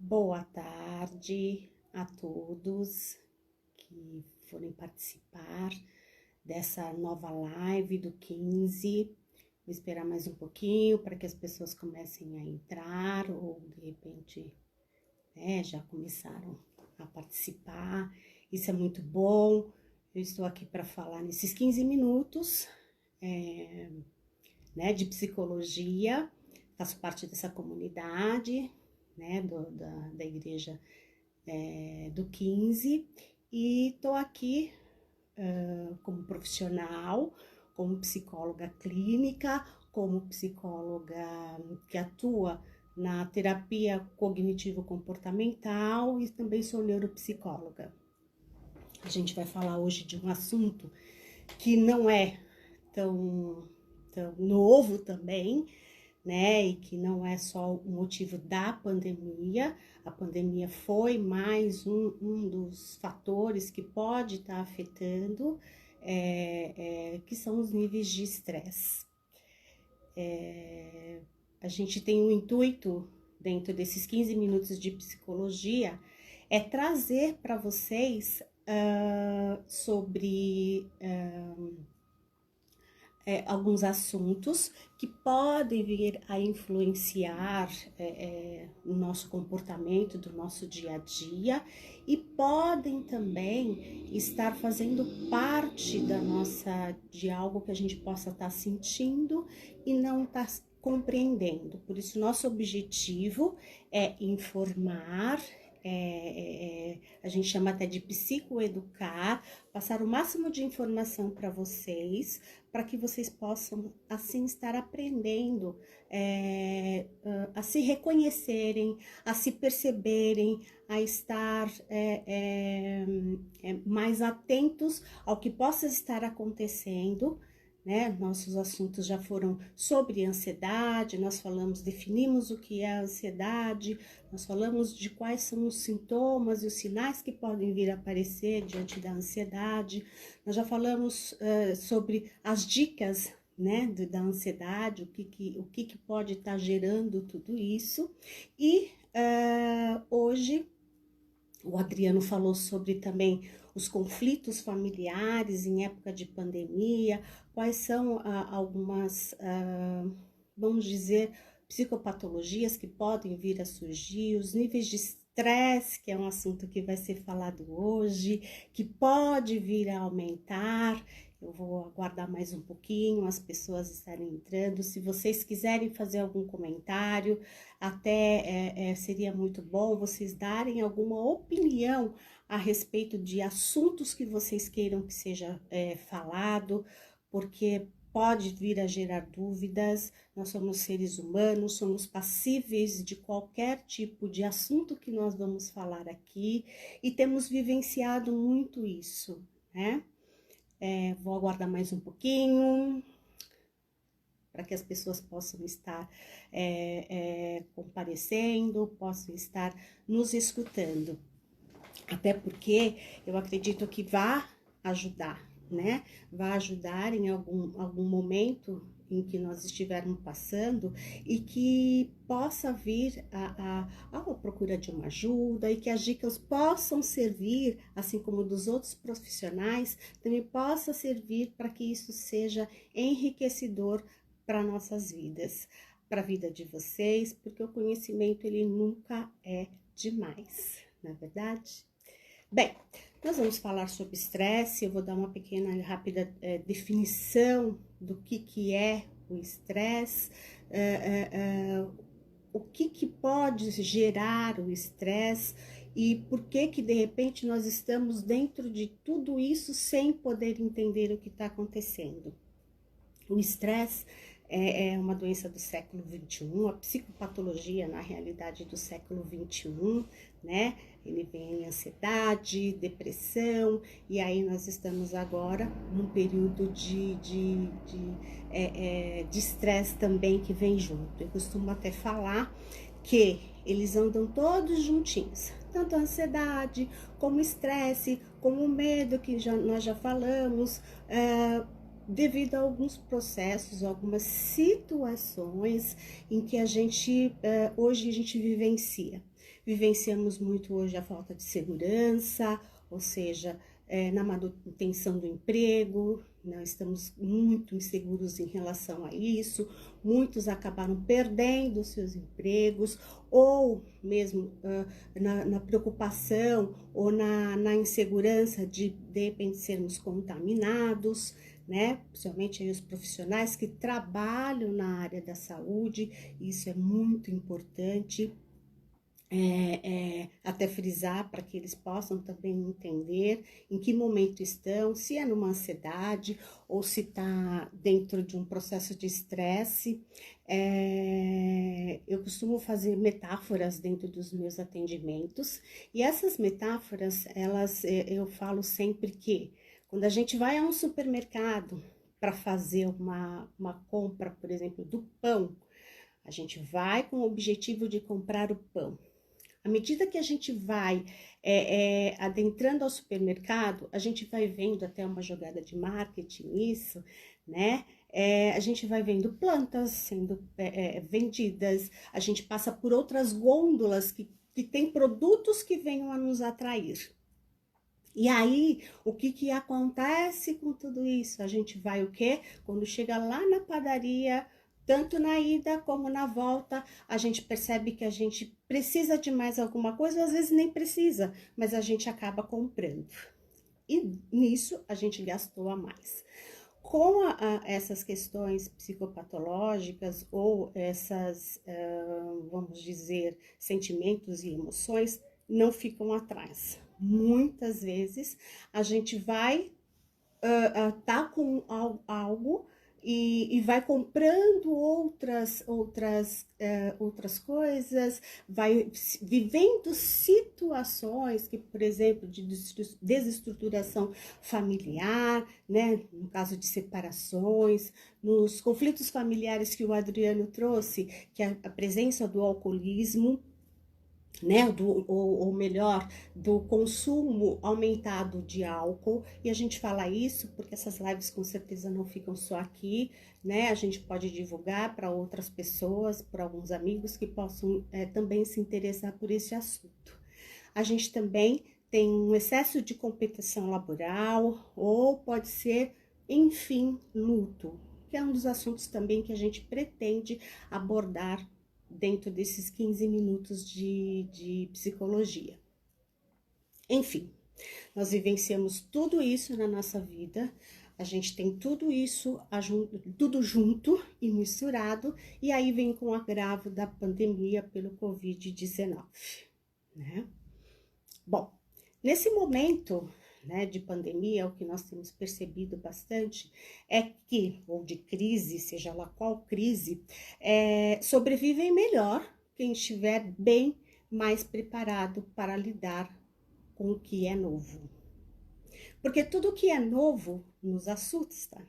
Boa tarde a todos que forem participar dessa nova live do 15. Vou esperar mais um pouquinho para que as pessoas comecem a entrar ou de repente já começaram a participar. Isso é muito bom. Eu estou aqui para falar nesses 15 minutos de psicologia. Faço parte dessa comunidade, da igreja do 15, e estou aqui como profissional, como psicóloga clínica, como psicóloga que atua na terapia cognitivo-comportamental e também sou neuropsicóloga. A gente vai falar hoje de um assunto que não é tão novo também, e que não é só o motivo da pandemia. A pandemia foi mais um dos fatores que pode estar afetando, que são os níveis de estresse. A gente tem um intuito, dentro desses 15 minutos de psicologia, trazer para vocês sobre alguns assuntos que podem vir a influenciar o nosso comportamento do nosso dia a dia e podem também estar fazendo parte de algo que a gente possa estar sentindo e não estar compreendendo. Por isso, nosso objetivo é informar, a gente chama até de psicoeducar, passar o máximo de informação para vocês, para que vocês possam, assim, estar aprendendo a se reconhecerem, a se perceberem, a estar mais atentos ao que possa estar acontecendo. Nossos assuntos já foram sobre ansiedade, nós definimos o que é a ansiedade, nós falamos de quais são os sintomas e os sinais que podem vir a aparecer diante da ansiedade, nós já falamos sobre as dicas, da ansiedade, o que pode estar gerando tudo isso, e hoje o Adriano falou sobre também os conflitos familiares em época de pandemia, quais são algumas, vamos dizer, psicopatologias que podem vir a surgir, os níveis de estresse, que é um assunto que vai ser falado hoje, que pode vir a aumentar. Eu vou aguardar mais um pouquinho, as pessoas estarem entrando. Se vocês quiserem fazer algum comentário, até seria muito bom vocês darem alguma opinião a respeito de assuntos que vocês queiram que seja falado, porque pode vir a gerar dúvidas. Nós somos seres humanos, somos passíveis de qualquer tipo de assunto que nós vamos falar aqui e temos vivenciado muito isso, vou aguardar mais um pouquinho para que as pessoas possam estar comparecendo, possam estar nos escutando. Até porque eu acredito que vai ajudar, vai ajudar em algum momento em que nós estivermos passando e que possa vir a procura de uma ajuda e que as dicas possam servir, assim como dos outros profissionais, também possa servir para que isso seja enriquecedor para nossas vidas, para a vida de vocês, porque o conhecimento ele nunca é demais, não é verdade? Bem, nós vamos falar sobre estresse. Eu vou dar uma pequena e rápida definição do que é o estresse, o que pode gerar o estresse e por que de repente nós estamos dentro de tudo isso sem poder entender o que está acontecendo. O estresse é uma doença do século XXI, a psicopatologia, na realidade, do século XXI, Ele vem em ansiedade, depressão, e aí nós estamos agora num período de estresse também que vem junto. Eu costumo até falar que eles andam todos juntinhos, tanto a ansiedade, como o estresse, como o medo, que nós já falamos, devido a alguns processos, algumas situações em que a gente, hoje a gente vivencia. Vivenciamos muito hoje a falta de segurança, ou seja, na manutenção do emprego, nós estamos muito inseguros em relação a isso, muitos acabaram perdendo seus empregos, ou mesmo na preocupação ou na insegurança de repente sermos contaminados, né? Principalmente aí os profissionais que trabalham na área da saúde, isso é muito importante. Até frisar para que eles possam também entender em que momento estão, se é numa ansiedade ou se está dentro de um processo de estresse. Eu costumo fazer metáforas dentro dos meus atendimentos e essas metáforas, eu falo sempre que quando a gente vai a um supermercado para fazer uma compra, por exemplo, do pão, a gente vai com o objetivo de comprar o pão. À medida que a gente vai adentrando ao supermercado, a gente vai vendo até uma jogada de marketing isso, né? A gente vai vendo plantas sendo vendidas, a gente passa por outras gôndolas que tem produtos que venham a nos atrair. E aí, o que acontece com tudo isso? A gente vai o quê? Quando chega lá na padaria, tanto na ida como na volta, a gente percebe que a gente precisa de mais alguma coisa, ou às vezes nem precisa, mas a gente acaba comprando. E nisso a gente gastou a mais. Com essas questões psicopatológicas ou essas, vamos dizer, sentimentos e emoções, não ficam atrás. Muitas vezes a gente vai tá com algo e vai comprando outras coisas, vai vivendo situações que, por exemplo, de desestruturação familiar, né? No caso de separações, nos conflitos familiares que o Adriano trouxe, que é a presença do alcoolismo, né, ou melhor, do consumo aumentado de álcool, e a gente fala isso porque essas lives com certeza não ficam só aqui, né, a gente pode divulgar para outras pessoas, para alguns amigos que possam também se interessar por esse assunto. A gente também tem um excesso de competição laboral, ou pode ser, enfim, luto, que é um dos assuntos também que a gente pretende abordar dentro desses 15 minutos de psicologia. Enfim, nós vivenciamos tudo isso na nossa vida, a gente tem tudo isso tudo junto e misturado, e aí vem com o agravo da pandemia pelo Covid-19, né? Bom, nesse momento, né, de pandemia, o que nós temos percebido bastante é que, ou de crise, seja lá qual crise, sobrevivem melhor quem estiver bem mais preparado para lidar com o que é novo. Porque tudo que é novo nos assusta.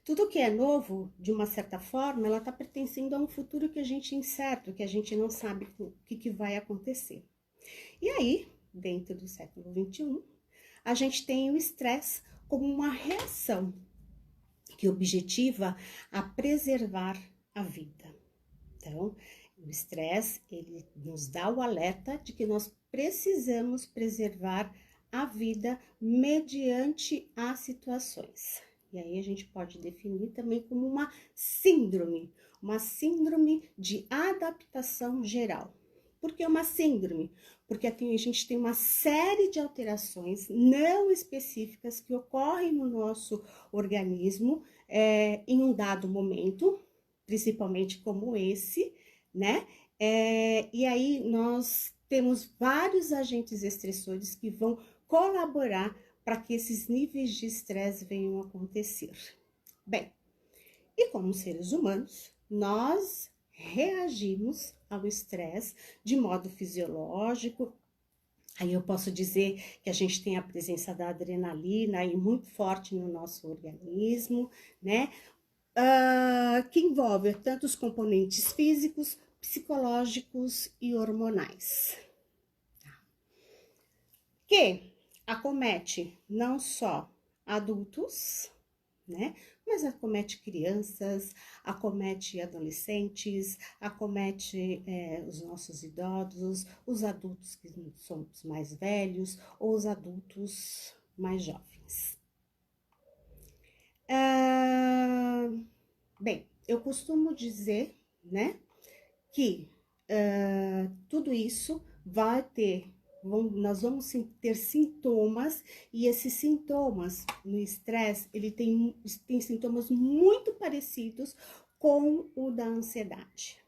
Tudo que é novo, de uma certa forma, ela está pertencendo a um futuro que a gente é incerto, que a gente não sabe o que vai acontecer. E aí, dentro do século XXI, a gente tem o estresse como uma reação que objetiva a preservar a vida. Então, o estresse, ele nos dá o alerta de que nós precisamos preservar a vida mediante as situações. E aí a gente pode definir também como uma síndrome de adaptação geral. Por que uma síndrome? Porque a gente tem uma série de alterações não específicas que ocorrem no nosso organismo em um dado momento, principalmente como esse, né? E aí nós temos vários agentes estressores que vão colaborar para que esses níveis de estresse venham a acontecer. Bem, e como seres humanos, nós reagimos ao estresse de modo fisiológico. Aí eu posso dizer que a gente tem a presença da adrenalina aí muito forte no nosso organismo, né? Que envolve tanto os componentes físicos, psicológicos e hormonais. Que acomete não só adultos, né? Mas acomete crianças, acomete adolescentes, acomete os nossos idosos, os adultos que somos mais velhos ou os adultos mais jovens. Bem, eu costumo dizer, né, que tudo isso vai ter, nós vamos ter sintomas, e esses sintomas no estresse, ele tem sintomas muito parecidos com o da ansiedade,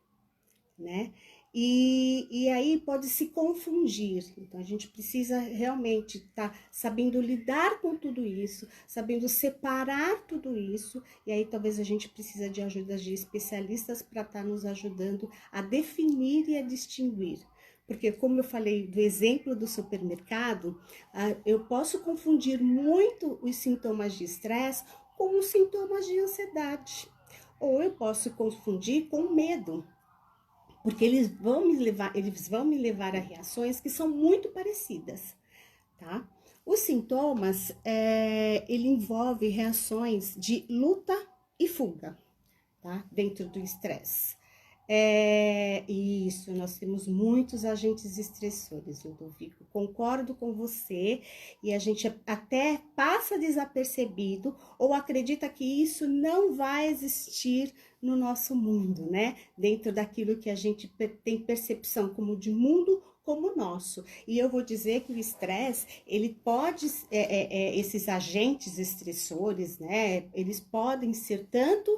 né? E aí pode se confundir. Então, a gente precisa realmente estar sabendo lidar com tudo isso, sabendo separar tudo isso, e aí talvez a gente precisa de ajuda de especialistas para estar nos ajudando a definir e a distinguir. Porque, como eu falei do exemplo do supermercado, eu posso confundir muito os sintomas de estresse com os sintomas de ansiedade. Ou eu posso confundir com medo, porque eles vão me levar a reações que são muito parecidas, tá? Os sintomas, ele envolve reações de luta e fuga, tá? Dentro do estresse. Isso, nós temos muitos agentes estressores, Ludovico, concordo com você, e a gente até passa desapercebido ou acredita que isso não vai existir no nosso mundo, né? Dentro daquilo que a gente tem percepção como de mundo, como nosso. E eu vou dizer que o estresse, ele pode, esses agentes estressores, né? Eles podem ser tanto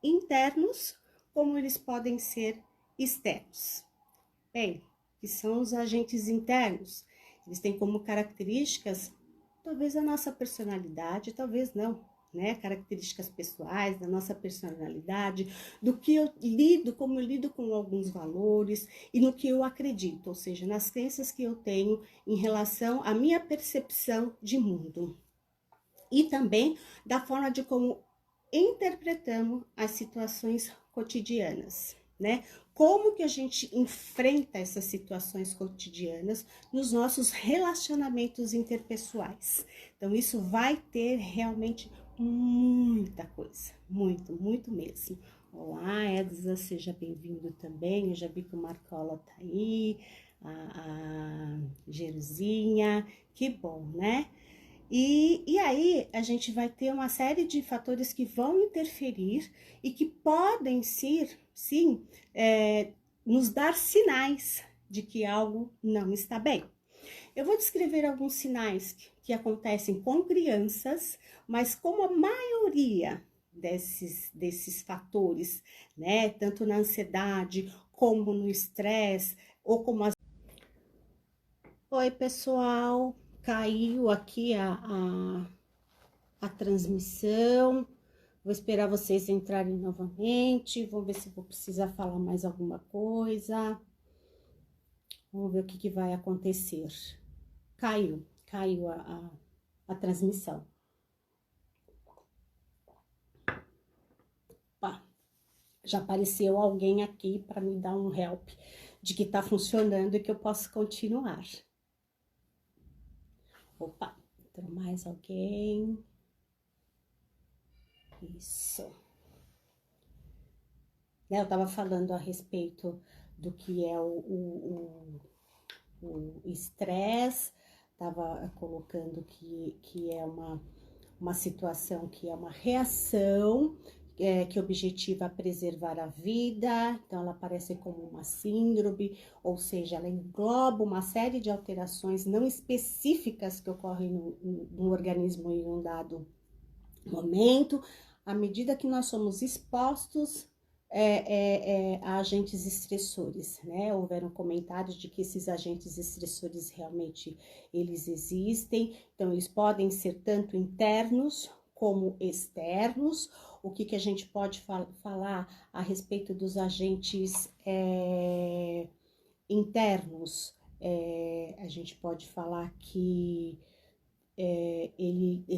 internos como eles podem ser externos. Bem, que são os agentes internos? Eles têm como características, talvez a nossa personalidade, talvez não, né? Características pessoais da nossa personalidade, do que eu lido, como eu lido com alguns valores e no que eu acredito, ou seja, nas crenças que eu tenho em relação à minha percepção de mundo. E também da forma de como interpretamos as situações cotidianas, né? Como que a gente enfrenta essas situações cotidianas nos nossos relacionamentos interpessoais. Então, isso vai ter realmente muita coisa, muito mesmo. Olá, Edza, seja bem-vindo também. Eu já vi que o Marcola tá aí, a Jerusinha, que bom, né? E aí a gente vai ter uma série de fatores que vão interferir e que podem ser, sim, nos dar sinais de que algo não está bem. Eu vou descrever alguns sinais que acontecem com crianças, mas como a maioria desses fatores, né, tanto na ansiedade como no estresse, ou como as... Oi, pessoal! Caiu aqui a transmissão. Vou esperar vocês entrarem novamente. Vamos ver se vou precisar falar mais alguma coisa. Vamos ver o que vai acontecer. Caiu a transmissão. Opa, já apareceu alguém aqui para me dar um help de que tá funcionando e que eu posso continuar. Opa, entrou mais alguém. Isso. Eu estava falando a respeito do que é o estresse, estava colocando que é uma situação que é uma reação que objetiva preservar a vida, então ela aparece como uma síndrome, ou seja, ela engloba uma série de alterações não específicas que ocorrem no organismo em um dado momento, à medida que nós somos expostos a agentes estressores, né? Houveram comentários de que esses agentes estressores realmente eles existem, então eles podem ser tanto internos como externos. O que a gente pode falar a respeito dos agentes internos? A gente pode falar que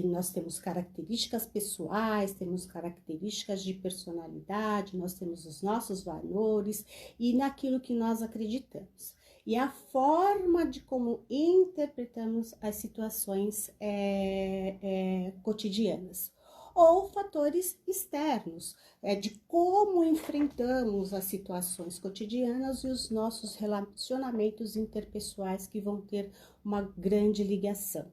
nós temos características pessoais, temos características de personalidade, nós temos os nossos valores e naquilo que nós acreditamos. E a forma de como interpretamos as situações cotidianas. ou fatores externos, de como enfrentamos as situações cotidianas e os nossos relacionamentos interpessoais que vão ter uma grande ligação.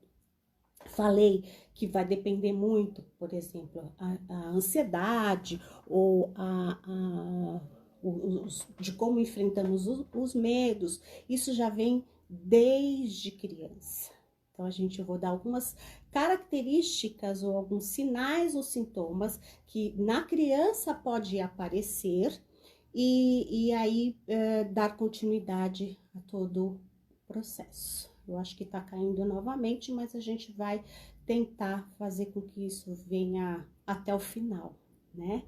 Falei que vai depender muito, por exemplo, a ansiedade ou de como enfrentamos os medos. Isso já vem desde criança. Então, eu vou dar algumas características ou alguns sinais ou sintomas que na criança pode aparecer e aí dar continuidade a todo o processo. Eu acho que tá caindo novamente, mas a gente vai tentar fazer com que isso venha até o final, né?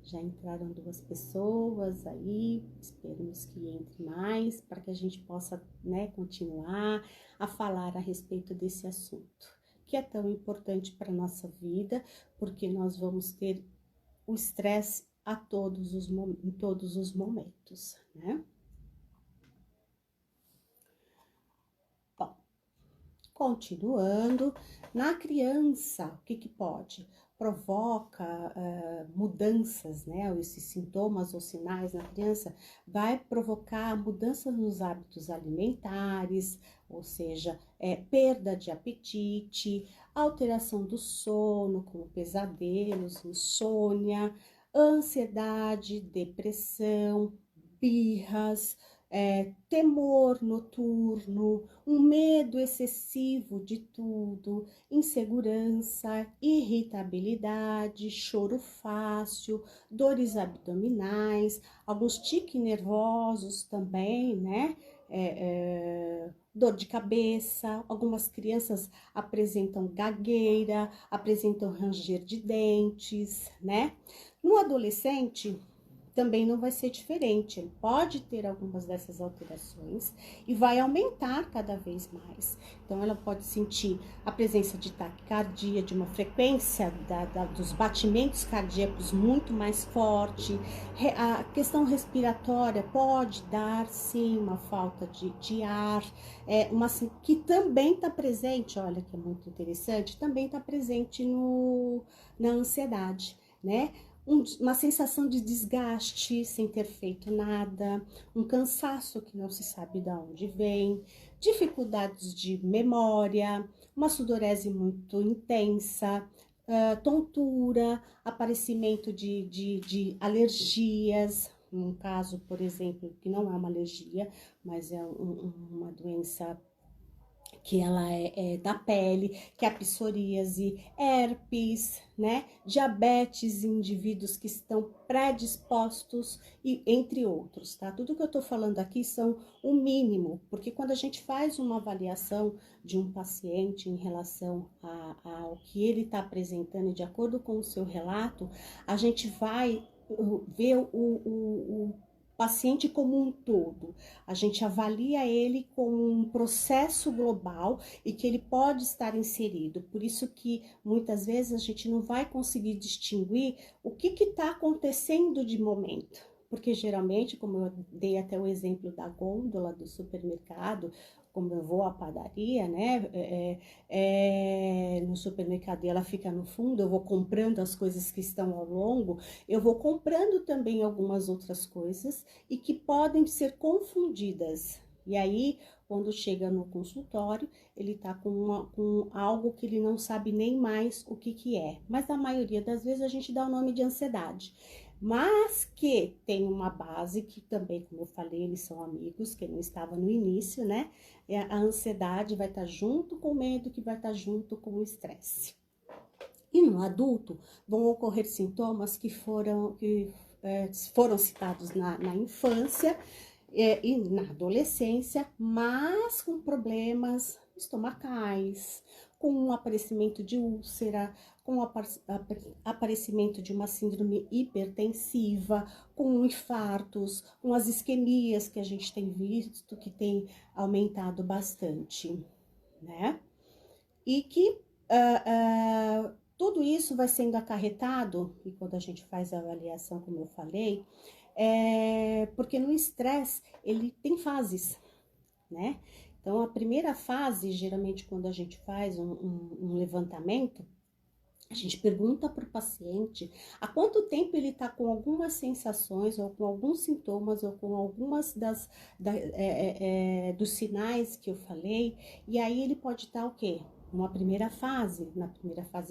Já entraram 2 pessoas aí, esperamos que entre mais, para que a gente possa, né, continuar a falar a respeito desse assunto, que é tão importante para a nossa vida, porque nós vamos ter o estresse em todos os momentos, né? Continuando, na criança, o que pode? Provoca mudanças, né? Esses sintomas ou sinais na criança vai provocar mudanças nos hábitos alimentares, ou seja, perda de apetite, alteração do sono, como pesadelos, insônia, ansiedade, depressão, birras, temor noturno, um medo excessivo de tudo, insegurança, irritabilidade, choro fácil, dores abdominais, alguns tiques nervosos também, né? Dor de cabeça, algumas crianças apresentam gagueira, apresentam ranger de dentes, né? No adolescente, também não vai ser diferente, ele pode ter algumas dessas alterações e vai aumentar cada vez mais. Então, ela pode sentir a presença de taquicardia, de uma frequência dos batimentos cardíacos muito mais forte. A questão respiratória pode dar, sim, uma falta de ar, que também está presente, olha que é muito interessante, também está presente na ansiedade, né? Uma sensação de desgaste sem ter feito nada, um cansaço que não se sabe de onde vem, dificuldades de memória, uma sudorese muito intensa, tontura, aparecimento de alergias, um caso, por exemplo, que não é uma alergia, mas é uma doença que ela é da pele, que é a psoríase, herpes, né? Diabetes em indivíduos que estão predispostos, e entre outros, tá? Tudo que eu tô falando aqui são o mínimo, porque quando a gente faz uma avaliação de um paciente em relação ao que ele está apresentando, de acordo com o seu relato, a gente vai ver o paciente como um todo. A gente avalia ele como um processo global e que ele pode estar inserido. Por isso que muitas vezes a gente não vai conseguir distinguir o que está acontecendo de momento. Porque geralmente, como eu dei até o exemplo da gôndola do supermercado, como eu vou à padaria, né, no supermercado e ela fica no fundo, eu vou comprando as coisas que estão ao longo, eu vou comprando também algumas outras coisas e que podem ser confundidas. E aí, quando chega no consultório, ele tá com algo que ele não sabe nem mais o que é. Mas na maioria das vezes a gente dá o nome de ansiedade. Mas que tem uma base que também, como eu falei, eles são amigos, que não estava no início, né? A ansiedade vai estar junto com o medo, que vai estar junto com o estresse. E no adulto vão ocorrer sintomas que foram citados na infância e na adolescência, mas com problemas estomacais, com um aparecimento de úlcera, com o aparecimento de uma síndrome hipertensiva, com infartos, com as isquemias que a gente tem visto que tem aumentado bastante, né? E que tudo isso vai sendo acarretado, e quando a gente faz a avaliação, como eu falei, porque no estresse ele tem fases, né? Então, a primeira fase, geralmente, quando a gente faz um levantamento, A gente pergunta para o paciente há quanto tempo ele está com algumas sensações, ou com alguns sintomas, ou com algumas dos sinais que eu falei, e aí ele pode estar o quê? Na primeira fase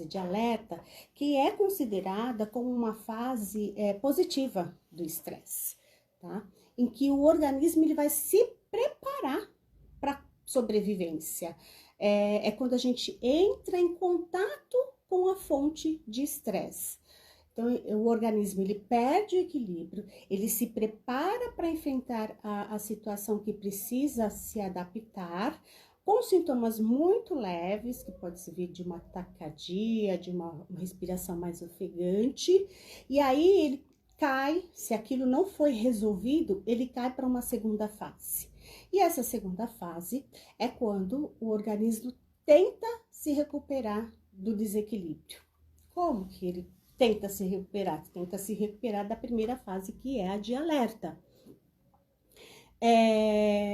de alerta, que é considerada como uma fase positiva do estresse, tá? Em que o organismo ele vai se preparar para sobrevivência. É quando a gente entra em contato com a fonte de estresse. Então, o organismo ele perde o equilíbrio, ele se prepara para enfrentar a situação que precisa se adaptar, com sintomas muito leves, que pode se vir de uma taquicardia, de uma respiração mais ofegante, e aí ele cai, se aquilo não foi resolvido, ele cai para uma segunda fase. E essa segunda fase é quando o organismo tenta se recuperar do desequilíbrio. Como que ele tenta se recuperar? Tenta se recuperar da primeira fase, que é a de alerta.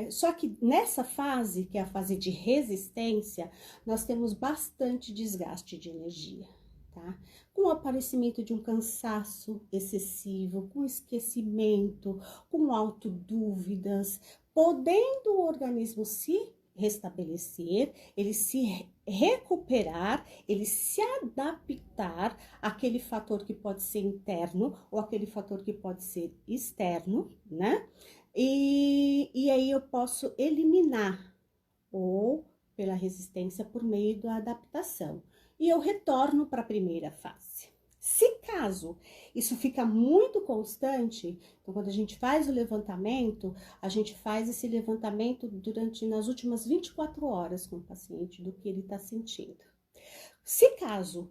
Só que nessa fase, que é a fase de resistência, nós temos bastante desgaste de energia, tá? Com o aparecimento de um cansaço excessivo, com esquecimento, com autodúvidas, podendo o organismo se restabelecer, ele se recuperar, ele se adaptar àquele fator que pode ser interno ou aquele fator que pode ser externo, né? E aí eu posso eliminar ou pela resistência por meio da adaptação. E eu retorno para a primeira fase. Se caso isso fica muito constante, então quando a gente faz o levantamento, a gente faz esse levantamento nas últimas 24 horas com o paciente do que ele está sentindo. Se caso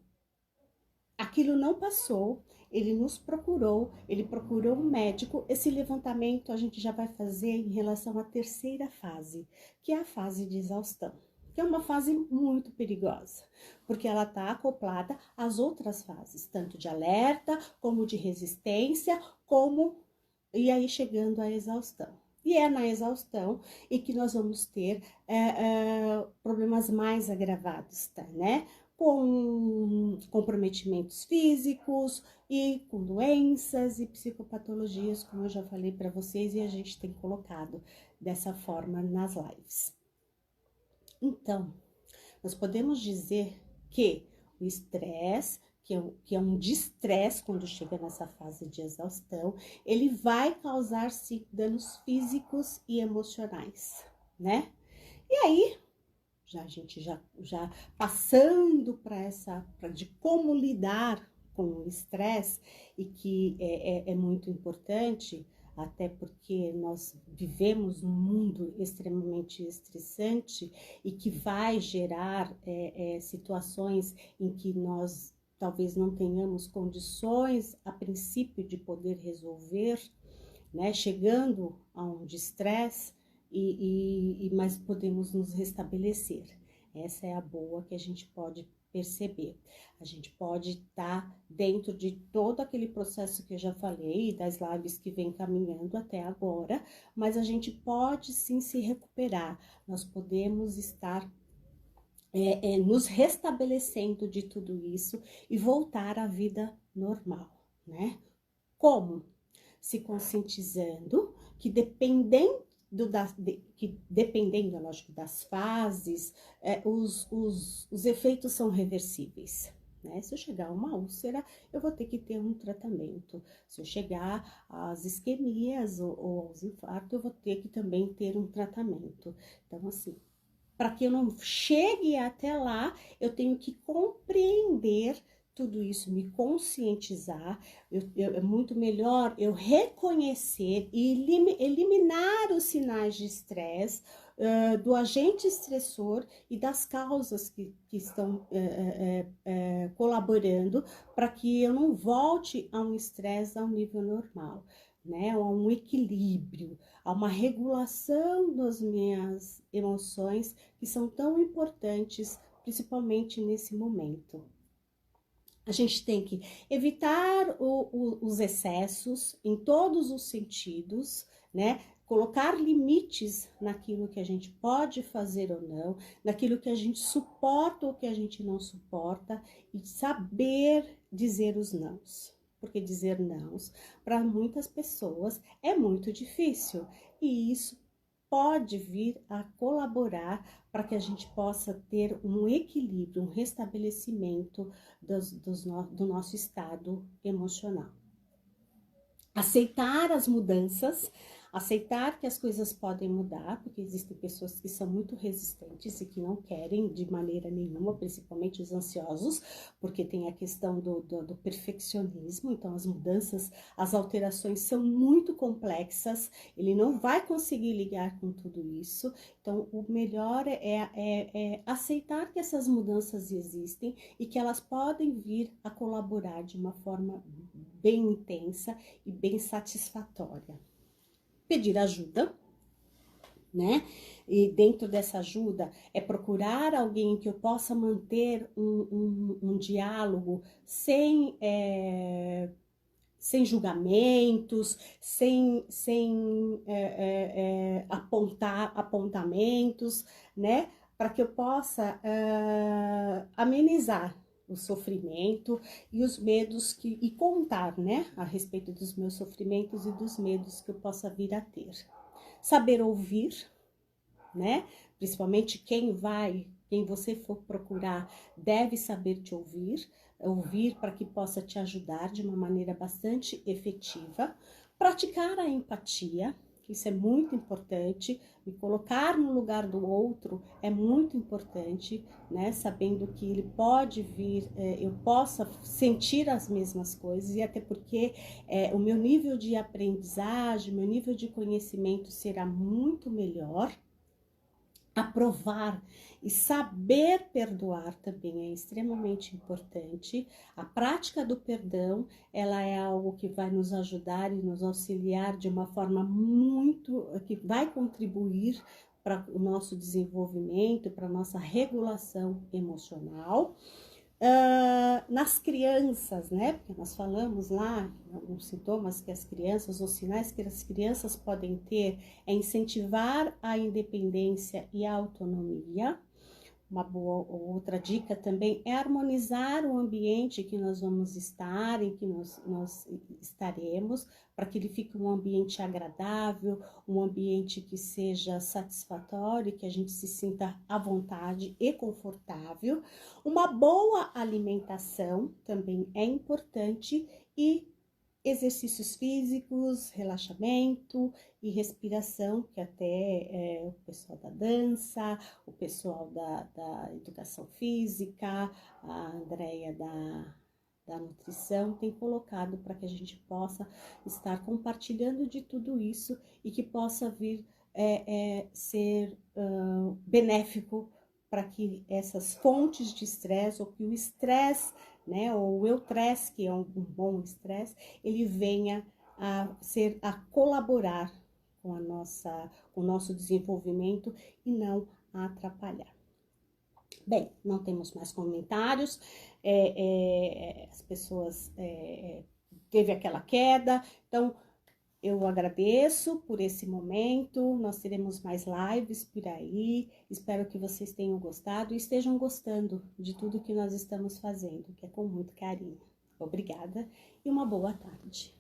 aquilo não passou, ele nos procurou, ele procurou um médico, esse levantamento a gente já vai fazer em relação à terceira fase, que é a fase de exaustão, que é uma fase muito perigosa, porque ela está acoplada às outras fases, tanto de alerta, como de resistência, e aí chegando à exaustão. E é na exaustão e que nós vamos ter problemas mais agravados, tá, né? Com comprometimentos físicos e com doenças e psicopatologias, como eu já falei para vocês, e a gente tem colocado dessa forma nas lives. Então, nós podemos dizer que o estresse, que é um distresse quando chega nessa fase de exaustão, ele vai causar sim danos físicos e emocionais, né? E aí, a gente já passando de como lidar com o estresse, e que é muito importante, até porque nós vivemos num mundo extremamente estressante e que vai gerar situações em que nós talvez não tenhamos condições, a princípio, de poder resolver, né, chegando a um estresse, mas podemos nos restabelecer. Essa é a boa que a gente pode perceber. A gente pode estar dentro de todo aquele processo que eu já falei, das lives que vem caminhando até agora, mas a gente pode sim se recuperar. Nós podemos estar nos restabelecendo de tudo isso e voltar à vida normal, né? Como? Se conscientizando que dependendo, lógico, das fases, os efeitos são reversíveis, né? Se eu chegar a uma úlcera, eu vou ter que ter um tratamento. Se eu chegar às isquemias ou aos infartos, eu vou ter que também ter um tratamento. Então, assim, para que eu não chegue até lá, eu tenho que compreender tudo isso, me conscientizar. É muito melhor eu reconhecer e eliminar os sinais de estresse, do agente estressor e das causas que estão colaborando para que eu não volte a um estresse ao nível normal, né? A um equilíbrio, a uma regulação das minhas emoções, que são tão importantes, principalmente nesse momento. A gente tem que evitar os excessos em todos os sentidos, né? colocar limites naquilo que a gente pode fazer ou não, naquilo que a gente suporta ou que a gente não suporta, e saber dizer os nãos. Porque dizer nãos para muitas pessoas é muito difícil, e isso pode vir a colaborar para que a gente possa ter um equilíbrio, um restabelecimento do nosso estado emocional. Aceitar as mudanças, aceitar que as coisas podem mudar, porque existem pessoas que são muito resistentes e que não querem de maneira nenhuma, principalmente os ansiosos, porque tem a questão do perfeccionismo. Então as mudanças, as alterações são muito complexas, ele não vai conseguir lidar com tudo isso. Então o melhor é aceitar que essas mudanças existem e que elas podem vir a colaborar de uma forma bem intensa e bem satisfatória. Pedir ajuda, né? E dentro dessa ajuda é procurar alguém que eu possa manter um diálogo sem julgamentos, sem apontamentos, né? Para que eu possa amenizar o sofrimento e os medos e contar, né, a respeito dos meus sofrimentos e dos medos que eu possa vir a ter. Saber ouvir, né, principalmente quem você for procurar deve saber te ouvir para que possa te ajudar de uma maneira bastante efetiva. Praticar a empatia, isso é muito importante, me colocar no lugar do outro é muito importante, né? Sabendo que ele pode vir, eu possa sentir as mesmas coisas, e até porque o meu nível de aprendizagem, meu nível de conhecimento será muito melhor. Aprovar e saber perdoar também é extremamente importante. A prática do perdão, ela é algo que vai nos ajudar e nos auxiliar de uma forma que vai contribuir para o nosso desenvolvimento, para a nossa regulação emocional. Nas crianças, né? Porque nós falamos lá alguns sintomas que as crianças, os sinais que as crianças podem ter é incentivar a independência e a autonomia. Uma boa outra dica também é harmonizar o ambiente que nós vamos estar, em que nós estaremos, para que ele fique um ambiente agradável, um ambiente que seja satisfatório, que a gente se sinta à vontade e confortável. Uma boa alimentação também é importante, e exercícios físicos, relaxamento e respiração, que até o pessoal da dança, o pessoal da educação física, a Andréia da nutrição tem colocado para que a gente possa estar compartilhando de tudo isso e que possa vir ser benéfico para que essas fontes de estresse, ou que o estresse, né, ou o eustresse, que é um bom estresse, ele venha a colaborar com o nosso desenvolvimento e não a atrapalhar. Bem, não temos mais comentários, as pessoas teve aquela queda, então eu agradeço por esse momento. Nós teremos mais lives por aí. Espero que vocês tenham gostado e estejam gostando de tudo que nós estamos fazendo, que é com muito carinho. Obrigada e uma boa tarde.